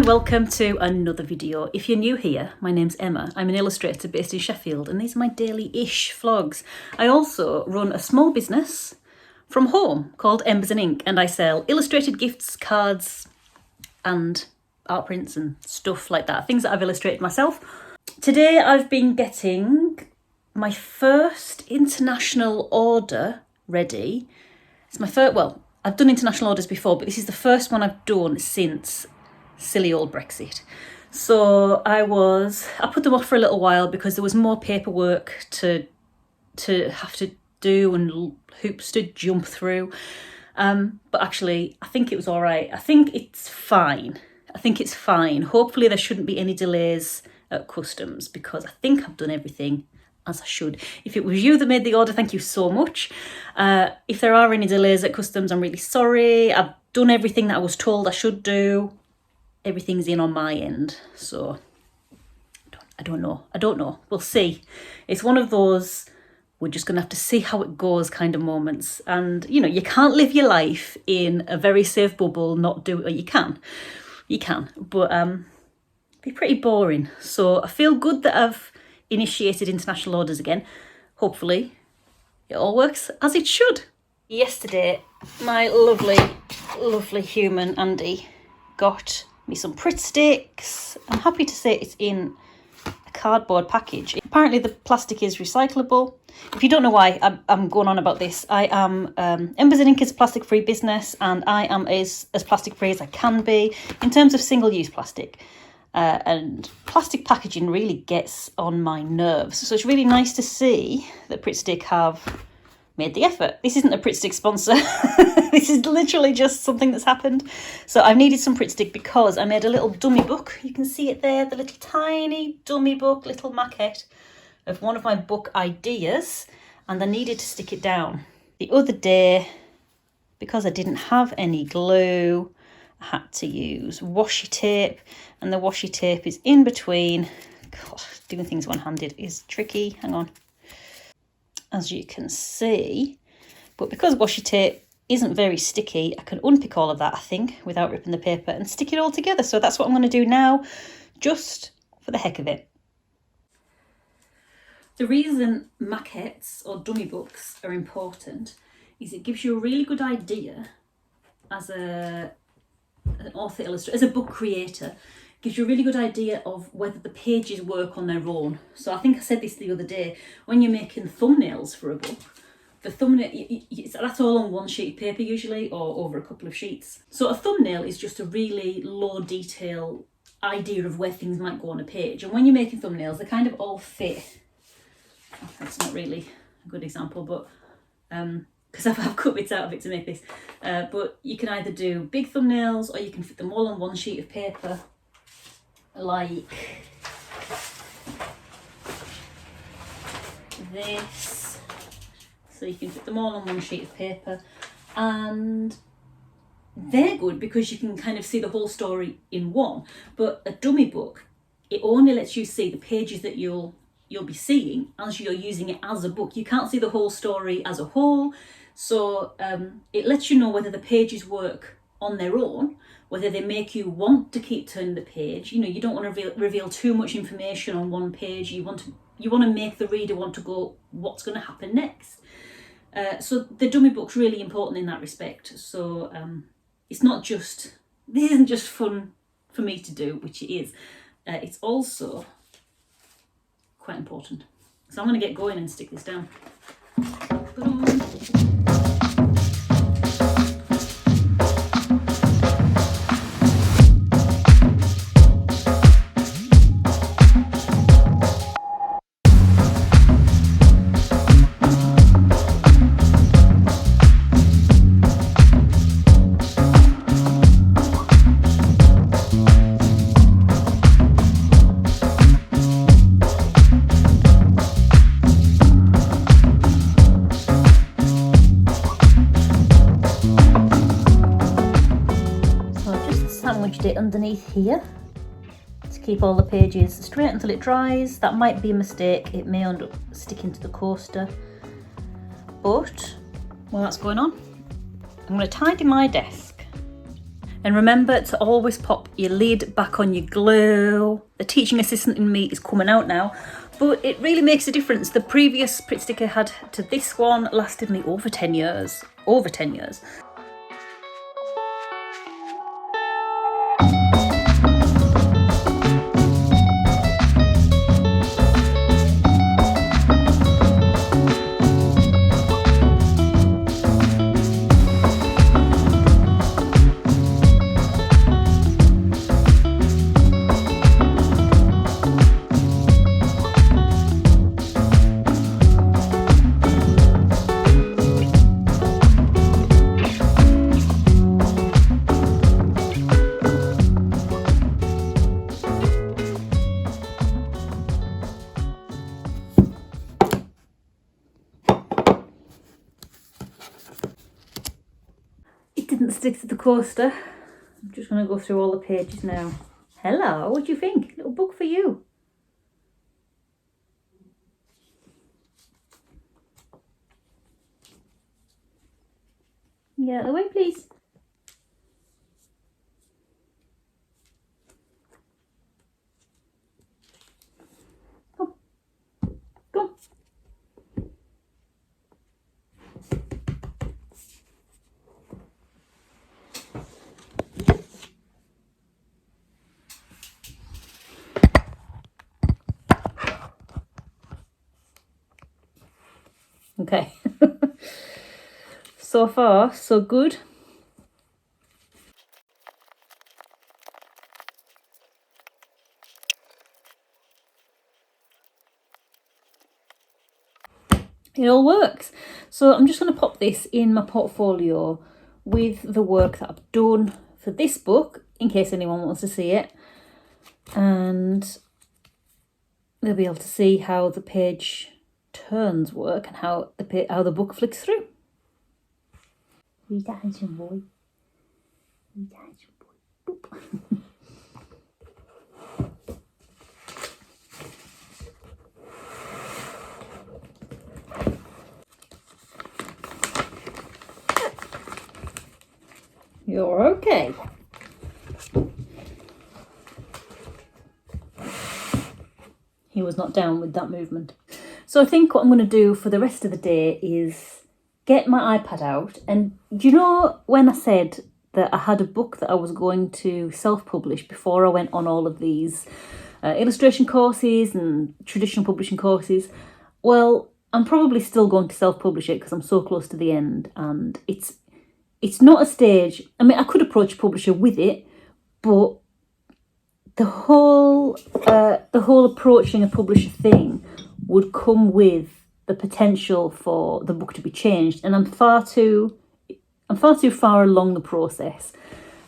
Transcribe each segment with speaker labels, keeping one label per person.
Speaker 1: welcome to another video. If you're new here, my name's Emma. I'm an illustrator based in Sheffield and these are my daily-ish vlogs. I also run a small business from home called Embers and Ink and I sell illustrated gifts, cards and art prints and stuff like that, things that I've illustrated myself. Today I've been getting my first international order ready. It's my first, well, I've done international orders before, but this is the first one I've done since silly old Brexit. So I put them off for a little while because there was more paperwork to have to do and hoops to jump through. But actually, I think it was all right. I think it's fine. Hopefully there shouldn't be any delays at customs because I think I've done everything as I should. If it was you that made the order, thank you so much. If there are any delays at customs, I'm really sorry. I've done everything that I was told I should do. Everything's in on my end, so I don't know. We'll see. It's one of those, we're just gonna have to see how it goes kind of moments. And you know, you can't live your life in a very safe bubble, not do it. You can, but it'd be pretty boring. So I feel good that I've initiated international orders again. Hopefully it all works as it should. Yesterday, my lovely human Andy got me some Pritt sticks. I'm happy to say it's in a cardboard package. Apparently the plastic is recyclable. If you don't know why I'm going on about this, I am Embers and Ink is a plastic free business and I am as plastic free as I can be in terms of single-use plastic. And plastic packaging really gets on my nerves. So it's really nice to see that Pritt Stick have made the effort. This isn't a Pritt Stick sponsor. This is literally just something that's happened. So I've needed some Pritt Stick because I made a little dummy book. You can see it there, the little tiny dummy book, little maquette of one of my book ideas. And I needed to stick it down. The other day, because I didn't have any glue, I had to use washi tape. And the washi tape is in between. God, doing things one-handed is tricky. Hang on. As you can see, but because washi tape isn't very sticky, I can unpick all of that, I think, without ripping the paper and stick it all together. So that's what I'm going to do now, just for the heck of it. The reason maquettes or dummy books are important is it gives you a really good idea as an author illustrator, as a book creator, gives you a really good idea of whether the pages work on their own. So I think I said this the other day, when you're making thumbnails for a book, the thumbnail, that's all on one sheet of paper usually, or over a couple of sheets. So a thumbnail is just a really low detail idea of where things might go on a page. And when you're making thumbnails, they kind of all fit. Oh, that's not really a good example, but because I've cut bits out of it to make this. But you can either do big thumbnails or you can fit them all on one sheet of paper. Like this, so you can fit them all on one sheet of paper, and they're good because you can kind of see the whole story in one. But a dummy book, it only lets you see the pages that you'll be seeing as you're using it as a book. You can't see the whole story as a whole, so it lets you know whether the pages work on their own, whether they make you want to keep turning the page. You know, you don't want to reveal too much information on one page. You want to make the reader want to go, what's going to happen next? So the dummy book's really important in that respect. So it's not just, this isn't just fun for me to do, which it is. It's also quite important. So I'm going to get going and stick this down. It underneath here to keep all the pages straight until it dries. That might be a mistake, it may end up sticking to the coaster, but while that's going on, I'm going to tidy my desk. And remember to always pop your lid back on your glue. The teaching assistant in me is coming out now, but it really makes a difference. The previous Pritt stick I had to this one lasted me over 10 years. Over 10 years. Didn't stick to the coaster. I'm just going to go through all the pages now. Hello, what do you think? Little book for you. Get out of the way, please. Come. Come. Okay. So far, so good. It all works. So I'm just going to pop this in my portfolio with the work that I've done for this book, in case anyone wants to see it. And they'll be able to see how the page turns work and how the book flicks through. Be dancing, boy. Be dancing, boy. Boop. You're okay. He was not down with that movement. So I think what I'm going to do for the rest of the day is get my iPad out. And do you know when I said that I had a book that I was going to self-publish before I went on all of these illustration courses and traditional publishing courses? Well, I'm probably still going to self-publish it because I'm so close to the end, and it's not a stage. I mean, I could approach a publisher with it, but the whole approaching a publisher thing would come with the potential for the book to be changed, and I'm far too far along the process.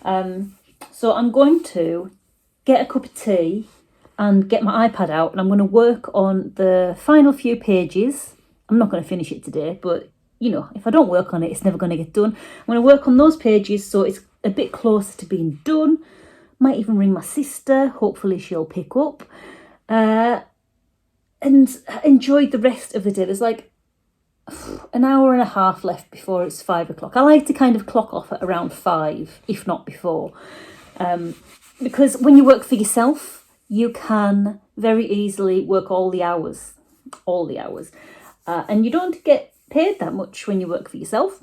Speaker 1: So I'm going to get a cup of tea and get my iPad out, and I'm going to work on the final few pages. I'm not going to finish it today, but you know, if I don't work on it, it's never going to get done. I'm going to work on those pages so it's a bit closer to being done. Might even ring my sister. Hopefully she'll pick up. And enjoy the rest of the day. There's like an hour and a half left before it's 5 o'clock. I like to kind of clock off at around 5, if not before. Because when you work for yourself, you can very easily work all the hours. And you don't get paid that much when you work for yourself.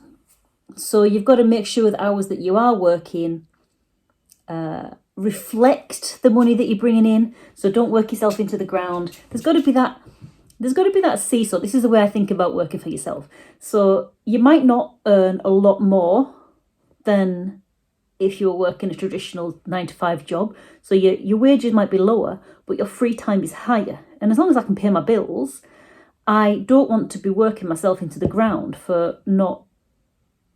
Speaker 1: So you've got to make sure the hours that you are working reflect the money that you're bringing in. So don't work yourself into the ground. There's got to be that seesaw. This is the way I think about working for yourself. So you might not earn a lot more than if you were working a traditional 9-to-5 job. So your wages might be lower, but your free time is higher. And as long as I can pay my bills, I don't want to be working myself into the ground for not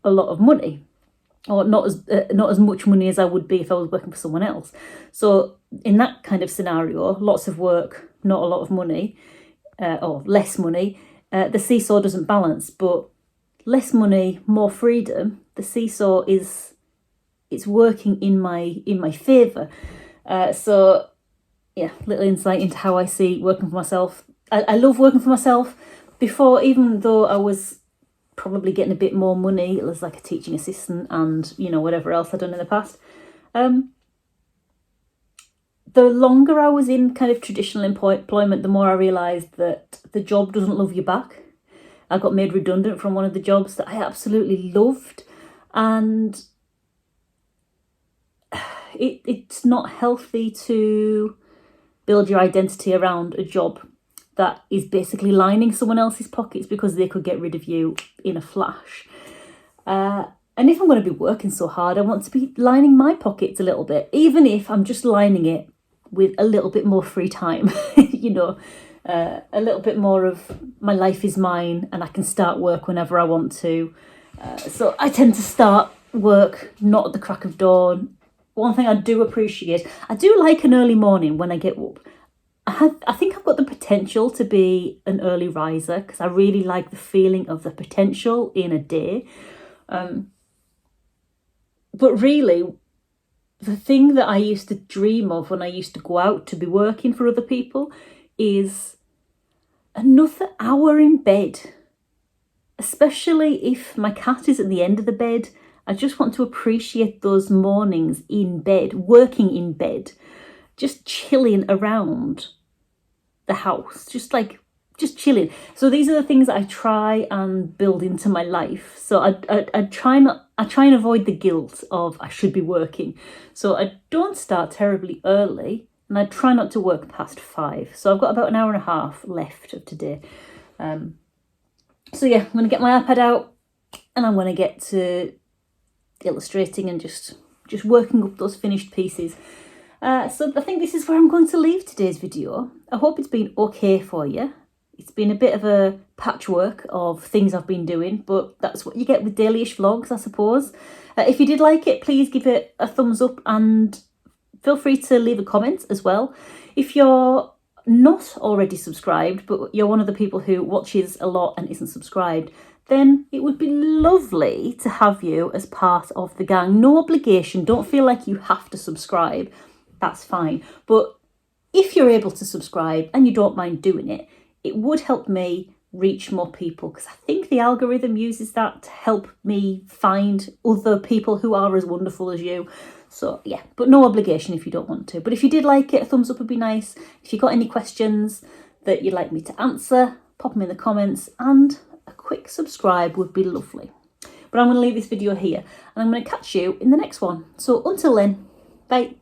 Speaker 1: a lot of money, or not as much money as I would be if I was working for someone else. So in that kind of scenario, lots of work, not a lot of money, or less money, the seesaw doesn't balance. But less money, more freedom, the seesaw it's working in my favour. So yeah, little insight into how I see working for myself. I love working for myself. Before, even though I was probably getting a bit more money as like a teaching assistant and, you know, whatever else I'd done in the past, The longer I was in kind of traditional employment, the more I realised that the job doesn't love you back. I got made redundant from one of the jobs that I absolutely loved, and it's not healthy to build your identity around a job that is basically lining someone else's pockets because they could get rid of you in a flash. And if I'm going to be working so hard, I want to be lining my pockets a little bit, even if I'm just lining it with a little bit more free time, a little bit more of my life is mine and I can start work whenever I want to. So I tend to start work not at the crack of dawn. One thing I do appreciate, I do like an early morning when I get up. I think I've got the potential to be an early riser because I really like the feeling of the potential in a day. But really, the thing that I used to dream of when I used to go out to be working for other people is another hour in bed. Especially if my cat is at the end of the bed. I just want to appreciate those mornings in bed, working in bed, just chilling around the house, just chilling. So these are the things that I try and build into my life. So I try and avoid the guilt of I should be working. So I don't start terribly early, and I try not to work past 5. So I've got about an hour and a half left of today. So yeah, I'm going to get my iPad out and I'm going to get to illustrating and just working up those finished pieces. So I think this is where I'm going to leave today's video. I hope it's been okay for you. It's been a bit of a patchwork of things I've been doing, but that's what you get with daily-ish vlogs, I suppose. If you did like it, please give it a thumbs up and feel free to leave a comment as well. If you're not already subscribed, but you're one of the people who watches a lot and isn't subscribed, then it would be lovely to have you as part of the gang. No obligation, don't feel like you have to subscribe, that's fine. But if you're able to subscribe and you don't mind doing it, it would help me reach more people, because I think the algorithm uses that to help me find other people who are as wonderful as you. So yeah, but no obligation if you don't want to. But if you did like it, a thumbs up would be nice. If you've got any questions that you'd like me to answer, pop them in the comments, and a quick subscribe would be lovely. But I'm going to leave this video here and I'm going to catch you in the next one. So until then, bye.